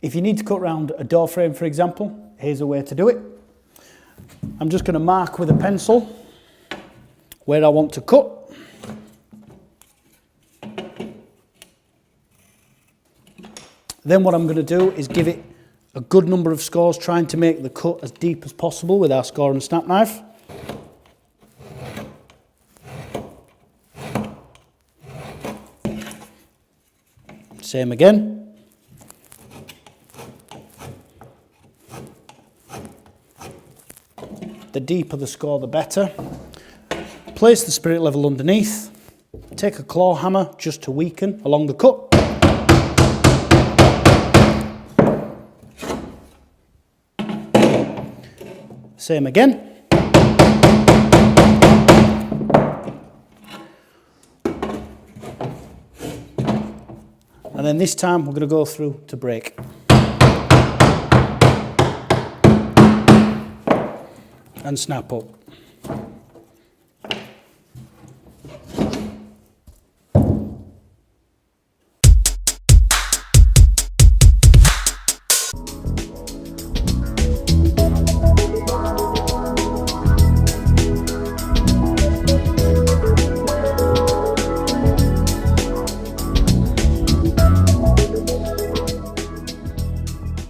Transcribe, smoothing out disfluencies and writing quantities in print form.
If you need to cut around a door frame, for example, here's a way to do it. I'm just going to mark with a pencil where I want to cut. Then what I'm going to do is give it a good number of scores, trying to make the cut as deep as possible with our score and snap knife. Same again. The deeper the score, the better. Place the spirit level underneath. Take a claw hammer just to weaken along the cut. Same again. And then this time we're going to go through to break. And snap up.